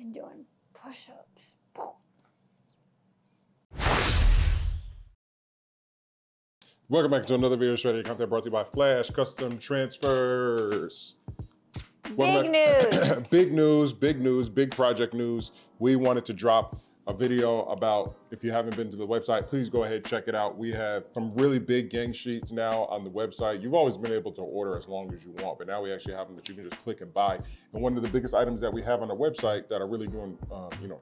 been doing push-ups. Welcome back to another video strategy content brought to you by Flash Custom Transfers. Big news. Big news, big project news. We wanted to drop a video about, if you haven't been to the website, please go ahead, check it out. We have some really big gang sheets now on the website. You've always been able to order as long as you want, but now we actually have them that you can just click and buy. And one of the biggest items that we have on our website that are really doing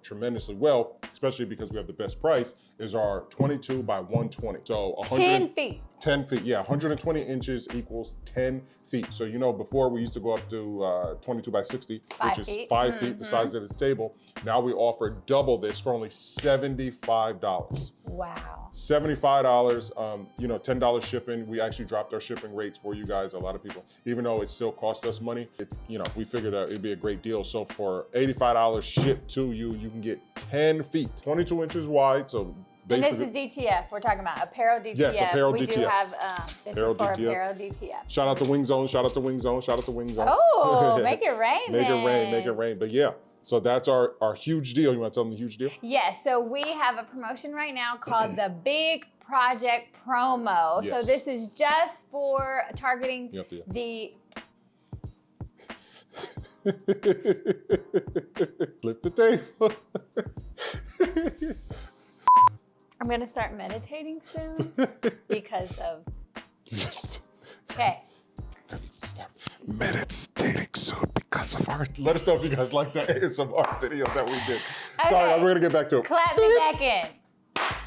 tremendously well, especially because we have the best price, is our 22 by 120. So 10 feet. 10 feet, yeah, 120 inches equals 10 feet. So, you know, before we used to go up to 22 by 60, which is 5 feet, the size of this table. Now we offer double this for only $75. Wow. $75, $10 shipping. We actually dropped our shipping rates for you guys. A lot of people, even though it still costs us money, we figured out it'd be a great deal. So for $85 shipped to you, you can get 10 feet, 22 inches wide. So basically, and this is DTF. We're talking about apparel DTF. Yes, apparel we DTF. Do have this apparel is for DTF. apparel DTF. Shout out to Wing Zone. Shout out to Wing Zone. Shout out to Wing Zone. Oh, make it rain. Make then. it rain. Make it rain. But yeah. So that's our huge deal. You want to tell them the huge deal? Yes, so we have a promotion right now called the Big Project Promo. Yes. So this is just for targeting the... Flip the table. I'm gonna start meditating soon because of... Okay. Stop meditating soon because of our... Let us know if you guys like that ASMR video that we did. Okay. Sorry, we're gonna get back to it. Clap me back in.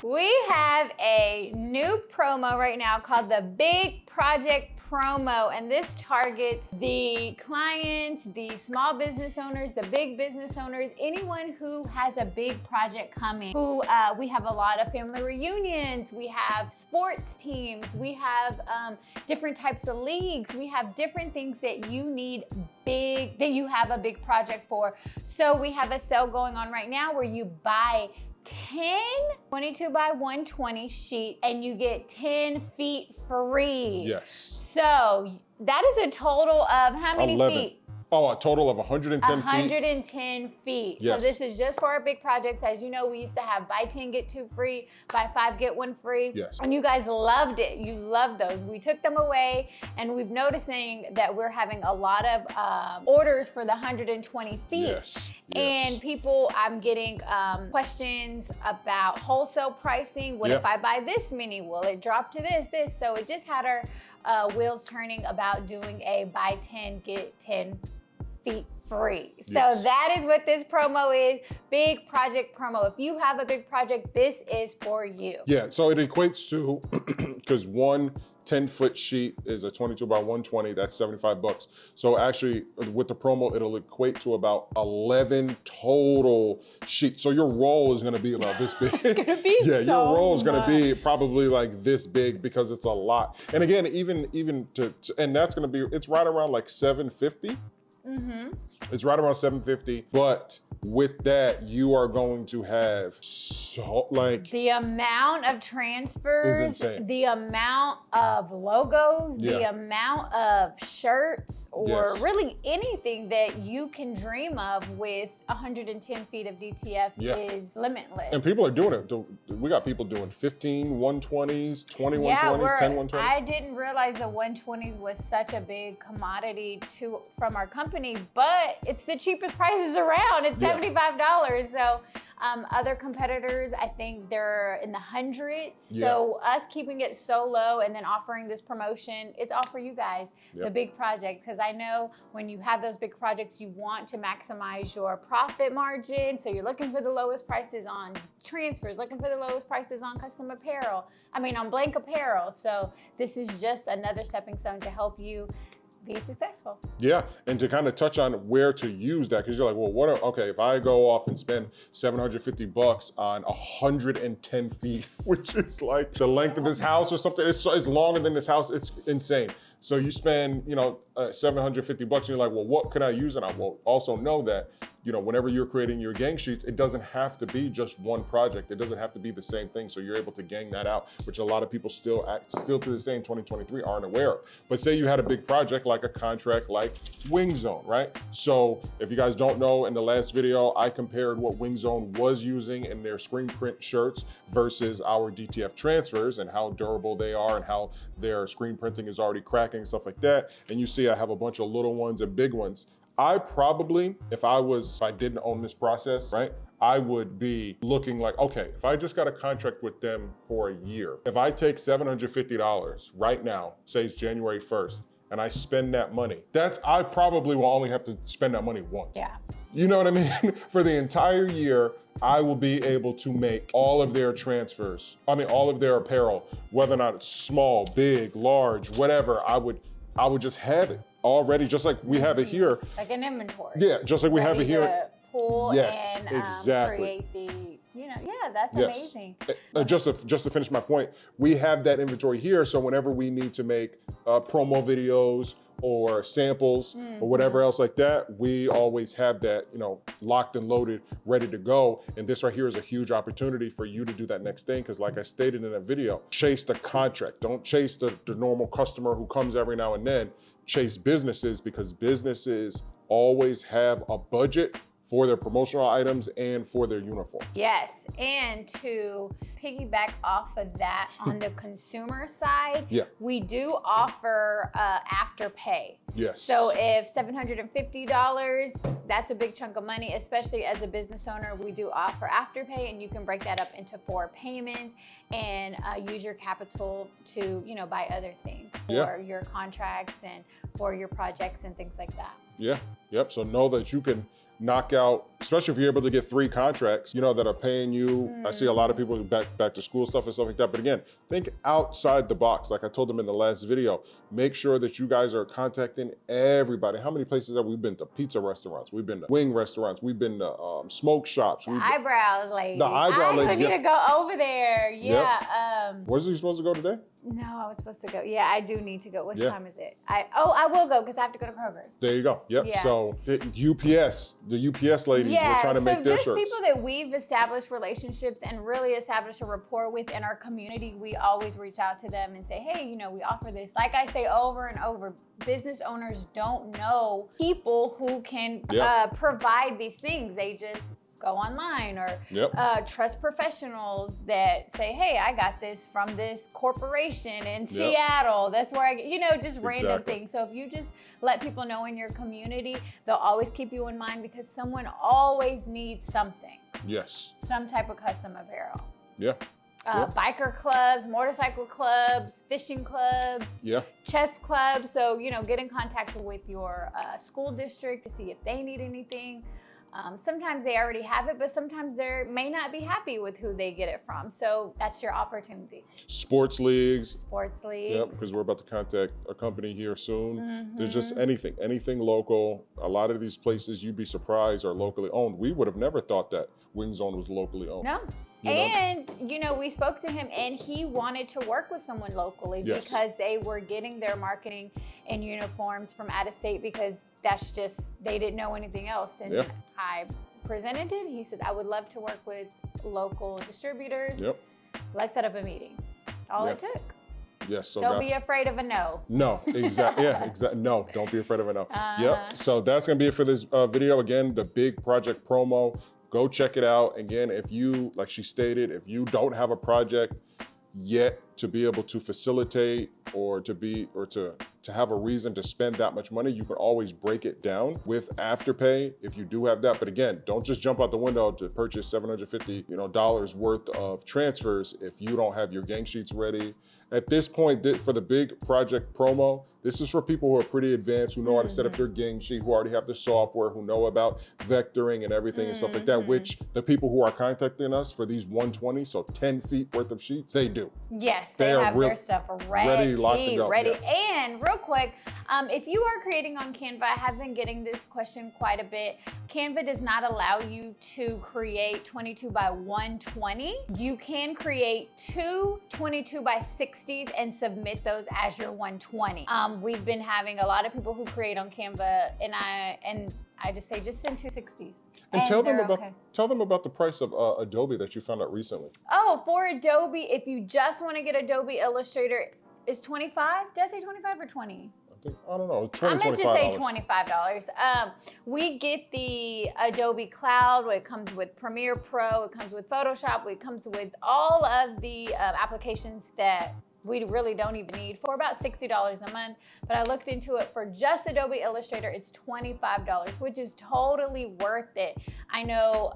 We have a new promo right now called the Big Project Promo, and this targets the clients, the small business owners, the big business owners, anyone who has a big project coming. We have a lot of family reunions, we have sports teams, we have different types of leagues, we have different things that you need that you have a big project for. So we have a sale going on right now where you buy 10 22 by 120 sheet and you get 10 feet free. Yes. So that is a total of how many 11. feet? Oh, a total of 110 feet. 110 feet. Yes. So this is just for our big projects. As you know, we used to have buy 10, get 2 free, buy 5, get 1 free. Yes. And you guys loved it. You loved those. We took them away and we've noticing that we're having a lot of orders for the 120 feet. Yes. And people, I'm getting questions about wholesale pricing. What if I buy this many? Will it drop to this? So it just had our wheels turning about doing a buy 10, get 10 feet free. So that is what this promo is, Big Project Promo. If you have a big project, this is for you. Yeah, so it equates to, because one 10-foot sheet is a 22 by 120, that's $75. So actually, with the promo, it'll equate to about 11 total sheets. So your roll is gonna be about this big. It's gonna be yeah, so your roll is gonna much. be probably like this big because it's a lot. And again, even and that's gonna be, it's right around like $750. Mm-hmm. It's right around $750, but with that, you are going to have the amount of transfers, is insane. The amount of logos, the amount of shirts, or really anything that you can dream of with 110 feet of DTF is limitless. And people are doing it. We got people doing 15 120s, 20 120s, 10 120s. I didn't realize the 120s was such a big commodity from our company, but it's the cheapest prices around. It's $75. So other competitors, I think they're in the hundreds. So us keeping it so low and then offering this promotion, it's all for you guys, the big project. Because I know when you have those big projects, you want to maximize your profit margin. So you're looking for the lowest prices on transfers, looking for the lowest prices on custom apparel. on blank apparel. So this is just another stepping stone to help you be successful. Yeah, and to kind of touch on where to use that, because you're like, well, okay, if I go off and spend $750 on 110 feet, which is like the length of this house or something, it's longer than this house, it's insane. So you spend, $750 and you're like, well, what could I use it on? Well, also know that whenever you're creating your gang sheets, it doesn't have to be just one project. It doesn't have to be the same thing. So you're able to gang that out, which a lot of people still to this day in 2023 aren't aware of. But say you had a big project like a contract like Wing Zone, right? So if you guys don't know, in the last video, I compared what Wing Zone was using in their screen print shirts versus our DTF transfers and how durable they are and how their screen printing is already cracking, stuff like that. And you see I have a bunch of little ones and big ones. I probably, if I didn't own this process, right, I would be looking like, okay, if I just got a contract with them for a year, if I take $750 right now, say it's January 1st, and I spend that money, I probably will only have to spend that money once. Yeah. You know what I mean? For the entire year, I will be able to make all of their transfers, all of their apparel, whether or not it's small, big, large, whatever, I would just have it already, just like we have it here. Like an inventory. Yeah, just like we have it here. To pull yes, and exactly. create the, yeah, that's amazing. Just to finish my point, we have that inventory here, so whenever we need to make promo videos or samples or whatever else like that, we always have that, locked and loaded, ready to go. And this right here is a huge opportunity for you to do that next thing, because like I stated in that video, chase the contract. Don't chase the normal customer who comes every now and then. Chase businesses, because businesses always have a budget for their promotional items and for their uniform. Yes, and to piggyback off of that, on the consumer side, we do offer afterpay. Yes. So if $750, that's a big chunk of money, especially as a business owner. We do offer afterpay, and you can break that up into 4 payments and use your capital to, buy other things for your contracts and for your projects and things like that. Yeah, yep. So know that you can knock out, especially if you're able to get 3 contracts, that are paying you. I see a lot of people back to school stuff and stuff like that. But again, think outside the box. Like I told them in the last video, make sure that you guys are contacting everybody. How many places have we been to? Pizza restaurants, we've been to wing restaurants, we've been to smoke shops. The eyebrow lady. I need to go over there. Yeah. Yep. Where's you supposed to go today? No, I was supposed to go. Yeah, I do need to go. What time is it? I will go because I have to go to Kroger's. There you go. Yep. Yeah. So the UPS ladies were trying to make their shirts. So just people that we've established relationships and really established a rapport with in our community, we always reach out to them and say, hey, we offer this. Like I say over and over, business owners don't know people who can provide these things. They just go online or trust professionals that say, hey, I got this from this corporation in Seattle. That's where just random things. So if you just let people know in your community, they'll always keep you in mind, because someone always needs something. Yes. Some type of custom apparel. Yeah. Biker clubs, motorcycle clubs, fishing clubs, chess clubs. So, get in contact with your school district to see if they need anything. Sometimes they already have it, but sometimes they may not be happy with who they get it from. So that's your opportunity. Sports leagues. Yep, because we're about to contact a company here soon. There's just anything local. A lot of these places, you'd be surprised, are locally owned. We would have never thought that Wing Zone was locally owned. No. We spoke to him, and he wanted to work with someone locally because they were getting their marketing and uniforms from out of state, because that's just, they didn't know anything else. And I presented it. He said, I would love to work with local distributors. Let's set up a meeting. All it took. Yes. So don't be afraid of a no. No, exactly. Exactly. No, don't be afraid of a no. So that's going to be it for this video. Again, the big project promo. Go check it out. Again, if you, like she stated, if you don't have a project yet to be able to facilitate or to have a reason to spend that much money, you can always break it down with Afterpay if you do have that. But again, don't just jump out the window to purchase $750 dollars worth of transfers if you don't have your gang sheets ready. At this point, for the big project promo, this is for people who are pretty advanced, who know how to set up their gang sheet, who already have the software, who know about vectoring and everything and stuff like that, which the people who are contacting us for these 120, so 10 feet worth of sheets, they do. Yes, they have their stuff ready, locked and go. And real quick, if you are creating on Canva, I have been getting this question quite a bit. Canva does not allow you to create 22 by 120. You can create 2 22 by 60s and submit those as your 120. We've been having a lot of people who create on Canva, and I just say just send 260s. And tell them they're about the price of Adobe that you found out recently. Oh, for Adobe, if you just want to get Adobe Illustrator, is 25? Did I say 25 or 20? I don't know, $20, I meant to say $25. $25. We get the Adobe Cloud. It comes with Premiere Pro. It comes with Photoshop. It comes with all of the applications that we really don't even need for about $60 a month. But I looked into it for just Adobe Illustrator. It's $25, which is totally worth it. I know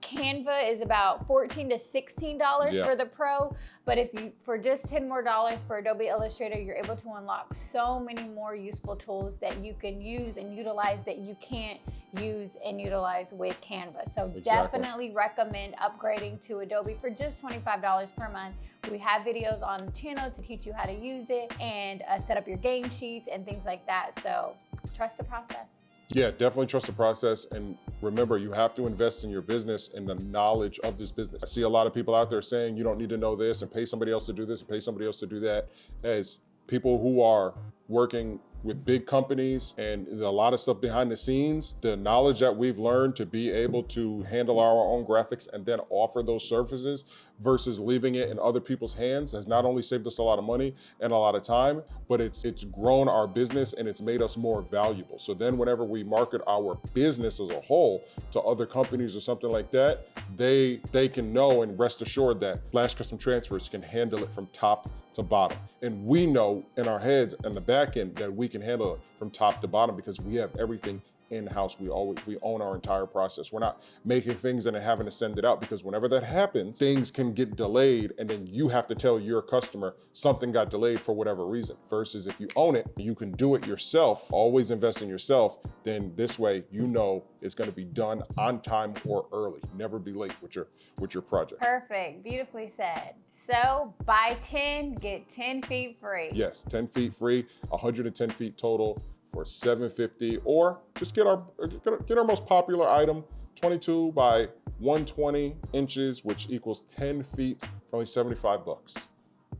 Canva is about $14 to $16 for the Pro, but if you for just $10 more for Adobe Illustrator, you're able to unlock so many more useful tools that you can use and utilize that you can't use and utilize with Canva. So definitely recommend upgrading to Adobe for just $25 per month. We have videos on the channel to teach you how to use it and set up your game sheets and things like that. So trust the process. Yeah, definitely trust the process. And remember, you have to invest in your business and the knowledge of this business. I see a lot of people out there saying you don't need to know this and pay somebody else to do this and pay somebody else to do that. As people who are working with big companies and a lot of stuff behind the scenes, the knowledge that we've learned to be able to handle our own graphics and then offer those services versus leaving it in other people's hands has not only saved us a lot of money and a lot of time, but it's grown our business and it's made us more valuable. So then whenever we market our business as a whole to other companies or something like that, they can know and rest assured that Flash Custom Transfers can handle it from top to bottom. And we know in our heads and the back end that we can handle it from top to bottom because we have everything in-house. We own our entire process. We're not making things and then having to send it out, because whenever that happens, things can get delayed and then you have to tell your customer something got delayed for whatever reason. Versus if you own it, you can do it yourself, always invest in yourself, then this way you know it's gonna be done on time or early. Never be late with your project. Perfect, beautifully said. So buy 10, get 10 feet free. Yes, 10 feet free, 110 feet total for $750, or just get our most popular item, 22 by 120 inches, which equals 10 feet for only $75.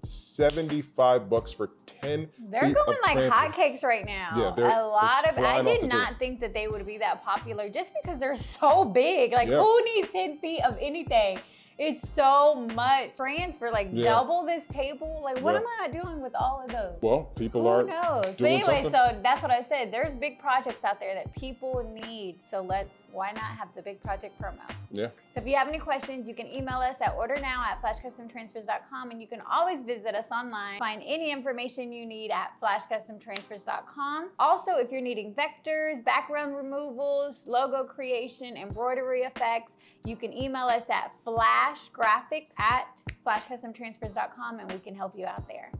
$75 for 10 They're feet going of like transfer. hotcakes right now. Yeah, a lot of, I did the not think that they would be that popular just because they're so big. Like who needs 10 feet of anything? It's so much transfer, like double this table. Like what am I doing with all of those? Well, people are Who knows? But doing anyway, something. so that's what I said. There's big projects out there that people need. So why not have the big project promo? Yeah. So if you have any questions, you can email us at ordernow@flashcustomtransfers.com, and you can always visit us online. Find any information you need at flashcustomtransfers.com. Also, if you're needing vectors, background removals, logo creation, embroidery effects, you can email us at flashgraphics@flashcustomtransfers.com, and we can help you out there.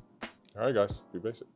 All right, guys, be basic.